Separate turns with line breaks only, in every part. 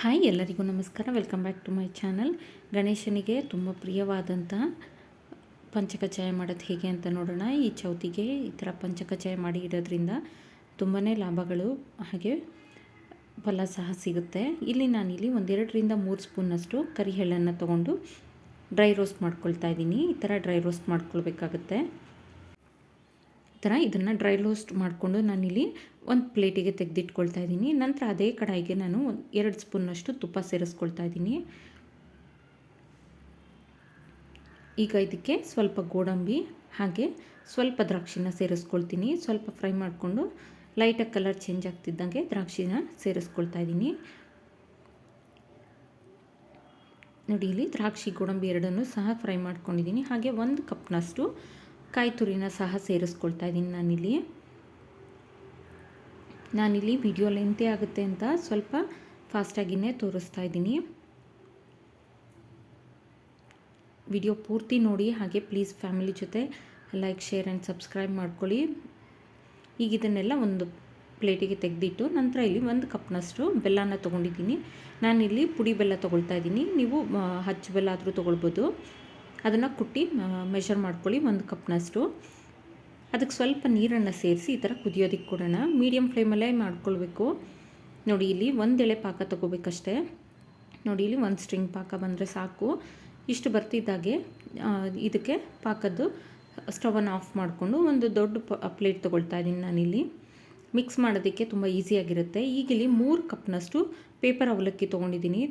Hi ಎಲ್ಲರಿಗೂ ನಮಸ್ಕಾರ. Welcome back to my channel. ಗಣೇಶನಿಗೆ ತುಂಬ ಪ್ರಿಯವಾದಂಥ ಪಂಚಕಜ್ಜಾಯ ಮಾಡೋದು ಹೇಗೆ ಅಂತ ನೋಡೋಣ. ಈ ಚೌತಿಗೆ ಈ ಥರ ಪಂಚಕಜ್ಜಾಯ ಮಾಡಿ ಇಡೋದ್ರಿಂದ ತುಂಬಾ ಲಾಭಗಳು ಹಾಗೆ ಫಲ ಸಹ ಸಿಗುತ್ತೆ. ಇಲ್ಲಿ ನಾನಿಲ್ಲಿ 1-2 ಸ್ಪೂನಷ್ಟು ಕರಿ ಎಳ್ಳನ್ನು ತೊಗೊಂಡು ಡ್ರೈ ರೋಸ್ಟ್ ಮಾಡ್ಕೊಳ್ತಾ ಇದ್ದೀನಿ. ಈ ಥರ ಡ್ರೈ ರೋಸ್ಟ್ ಮಾಡ್ಕೊಳ್ಬೇಕಾಗುತ್ತೆ. ಈ ಥರ ಇದನ್ನು ಡ್ರೈ ರೋಸ್ಟ್ ಮಾಡಿಕೊಂಡು ನಾನಿಲ್ಲಿ ಒಂದು ಪ್ಲೇಟಿಗೆ ತೆಗೆದಿಟ್ಕೊಳ್ತಾ ಇದ್ದೀನಿ. ನಂತರ ಅದೇ ಕಡಾಯಿಗೆ ನಾನು 2 ಸ್ಪೂನಷ್ಟು ತುಪ್ಪ ಸೇರಿಸ್ಕೊಳ್ತಾ ಇದ್ದೀನಿ. ಈಗ ಇದಕ್ಕೆ ಸ್ವಲ್ಪ ಗೋಡಂಬಿ ಹಾಗೆ ಸ್ವಲ್ಪ ದ್ರಾಕ್ಷಿನ ಸೇರಿಸ್ಕೊಳ್ತೀನಿ. ಸ್ವಲ್ಪ ಫ್ರೈ ಮಾಡಿಕೊಂಡು ಲೈಟಾಗಿ ಕಲರ್ ಚೇಂಜ್ ಆಗ್ತಿದ್ದಂಗೆ ದ್ರಾಕ್ಷಿನ ಸೇರಿಸ್ಕೊಳ್ತಾ ಇದ್ದೀನಿ. ನೋಡಿ, ಇಲ್ಲಿ ದ್ರಾಕ್ಷಿ ಗೋಡಂಬಿ ಎರಡನ್ನೂ ಸಹ ಫ್ರೈ ಮಾಡ್ಕೊಂಡಿದ್ದೀನಿ. ಹಾಗೆ 1 ಕಪ್ನಷ್ಟು ಕಾಯಿ ತುರಿನ ಸಹ ಸೇರಿಸ್ಕೊಳ್ತಾ ಇದ್ದೀನಿ. ನಾನಿಲ್ಲಿ ವಿಡಿಯೋ ಲೆಂತೆ ಆಗುತ್ತೆ ಅಂತ ಸ್ವಲ್ಪ ಫಾಸ್ಟಾಗಿಯೇ ತೋರಿಸ್ತಾ ಇದ್ದೀನಿ. ವಿಡಿಯೋ ಪೂರ್ತಿ ನೋಡಿ. ಹಾಗೆ ಪ್ಲೀಸ್ ಫ್ಯಾಮಿಲಿ ಜೊತೆ ಲೈಕ್, ಶೇರ್ ಆ್ಯಂಡ್ ಸಬ್ಸ್ಕ್ರೈಬ್ ಮಾಡ್ಕೊಳ್ಳಿ. ಈಗ ಇದನ್ನೆಲ್ಲ ಒಂದು ಪ್ಲೇಟಿಗೆ ತೆಗೆದಿಟ್ಟು ನಂತರ ಇಲ್ಲಿ 1 ಕಪ್ನಷ್ಟು ಬೆಲ್ಲನ ತೊಗೊಂಡಿದ್ದೀನಿ. ನಾನಿಲ್ಲಿ ಪುಡಿ ಬೆಲ್ಲ ತೊಗೊಳ್ತಾ ಇದ್ದೀನಿ. ನೀವು ಹಚ್ಚು ಬೆಲ್ಲ ಆದರೂ ತೊಗೊಳ್ಬೋದು. ಅದನ್ನು ಕುಟ್ಟಿ ಮೆಷರ್ ಮಾಡ್ಕೊಳ್ಳಿ 1 ಕಪ್ನಷ್ಟು. ಅದಕ್ಕೆ ಸ್ವಲ್ಪ ನೀರನ್ನು ಸೇರಿಸಿ ಈ ಥರ ಕುದಿಯೋದಕ್ಕೆ ಕೊಡೋಣ. ಮೀಡಿಯಮ್ ಫ್ಲೇಮಲ್ಲೇ ಮಾಡ್ಕೊಳ್ಬೇಕು. ನೋಡಿ, ಇಲ್ಲಿ 1 ಎಳೆ ಪಾಕ ತೊಗೋಬೇಕಷ್ಟೇ. ನೋಡಿ, ಇಲ್ಲಿ 1 ಸ್ಟ್ರಿಂಗ್ ಪಾಕ ಬಂದರೆ ಸಾಕು. ಇಷ್ಟು ಬರ್ತಿದ್ದಾಗೆ ಇದಕ್ಕೆ ಪಾಕದ್ದು ಸ್ಟವನ್ನು ಆಫ್ ಮಾಡಿಕೊಂಡು ಒಂದು ದೊಡ್ಡ ಪ್ಲೇಟ್ ತೊಗೊಳ್ತಾ ಇದ್ದೀನಿ. ನಾನಿಲ್ಲಿ ಮಿಕ್ಸ್ ಮಾಡೋದಕ್ಕೆ ತುಂಬ ಈಸಿಯಾಗಿರುತ್ತೆ. ಈಗ ಇಲ್ಲಿ 3 ಕಪ್ನಷ್ಟು ಪೇಪರ್ ಅವಲಕ್ಕಿ ತೊಗೊಂಡಿದ್ದೀನಿ.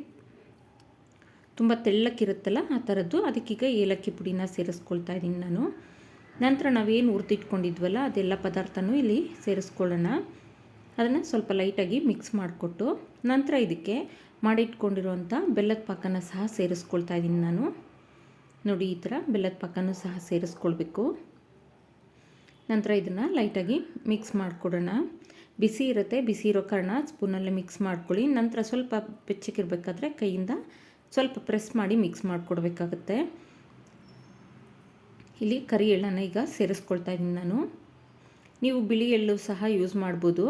ತುಂಬ ತೆಳ್ಳಕ್ಕಿರುತ್ತಲ್ಲ ಆ ಥರದ್ದು. ಅದಕ್ಕೀಗ ಏಲಕ್ಕಿ ಪುಡಿನ ಸೇರಿಸ್ಕೊಳ್ತಾ ಇದ್ದೀನಿ ನಾನು. ನಂತರ ನಾವೇನು ಹುರಿದಿಟ್ಕೊಂಡಿದ್ವಲ್ಲ ಅದೆಲ್ಲ ಪದಾರ್ಥನೂ ಇಲ್ಲಿ ಸೇರಿಸ್ಕೊಳ್ಳೋಣ. ಅದನ್ನು ಸ್ವಲ್ಪ ಲೈಟಾಗಿ ಮಿಕ್ಸ್ ಮಾಡಿಕೊಟ್ಟು ನಂತರ ಇದಕ್ಕೆ ಮಾಡಿಟ್ಕೊಂಡಿರುವಂಥ ಬೆಲ್ಲದ ಪಾಕನ ಸಹ ಸೇರಿಸ್ಕೊಳ್ತಾ ಇದ್ದೀನಿ ನಾನು. ನೋಡಿ, ಈ ಥರ ಬೆಲ್ಲದ ಪಾಕನೂ ಸಹ ಸೇರಿಸ್ಕೊಳ್ಬೇಕು. ನಂತರ ಇದನ್ನು ಲೈಟಾಗಿ ಮಿಕ್ಸ್ ಮಾಡಿಕೊಡೋಣ. ಬಿಸಿ ಇರುತ್ತೆ, ಬಿಸಿ ಇರೋ ಕಾರಣ ಸ್ಪೂನಲ್ಲೇ ಮಿಕ್ಸ್ ಮಾಡ್ಕೊಳ್ಳಿ. ನಂತರ ಸ್ವಲ್ಪ ಬೆಚ್ಚಗಿರಬೇಕಾದ್ರೆ ಕೈಯಿಂದ ಸ್ವಲ್ಪ ಪ್ರೆಸ್ ಮಾಡಿ ಮಿಕ್ಸ್ ಮಾಡಿಕೊಡ್ಬೇಕಾಗತ್ತೆ. ಇಲ್ಲಿ ಕರಿ ಎಳ್ಳನ್ನು ಈಗ ಸೇರಿಸ್ಕೊಳ್ತಾ ಇದ್ದೀನಿ ನಾನು. ನೀವು ಬಿಳಿ ಎಳ್ಳು ಸಹ ಯೂಸ್ ಮಾಡ್ಬೋದು.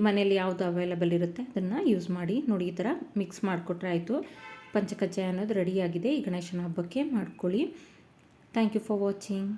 ಮನೇಲಿ ಯಾವುದು ಅವೈಲೇಬಲ್ ಇರುತ್ತೆ ಅದನ್ನು ಯೂಸ್ ಮಾಡಿ. ನೋಡಿ, ಈ ಥರ ಮಿಕ್ಸ್ ಮಾಡಿಕೊಟ್ರೆ ಆಯಿತು. ಪಂಚಕಜ್ಜಾಯ ಅನ್ನೋದು ರೆಡಿಯಾಗಿದೆ. ಈ ಗಣೇಶನ ಹಬ್ಬಕ್ಕೆ ಮಾಡ್ಕೊಳ್ಳಿ. Thank you for watching.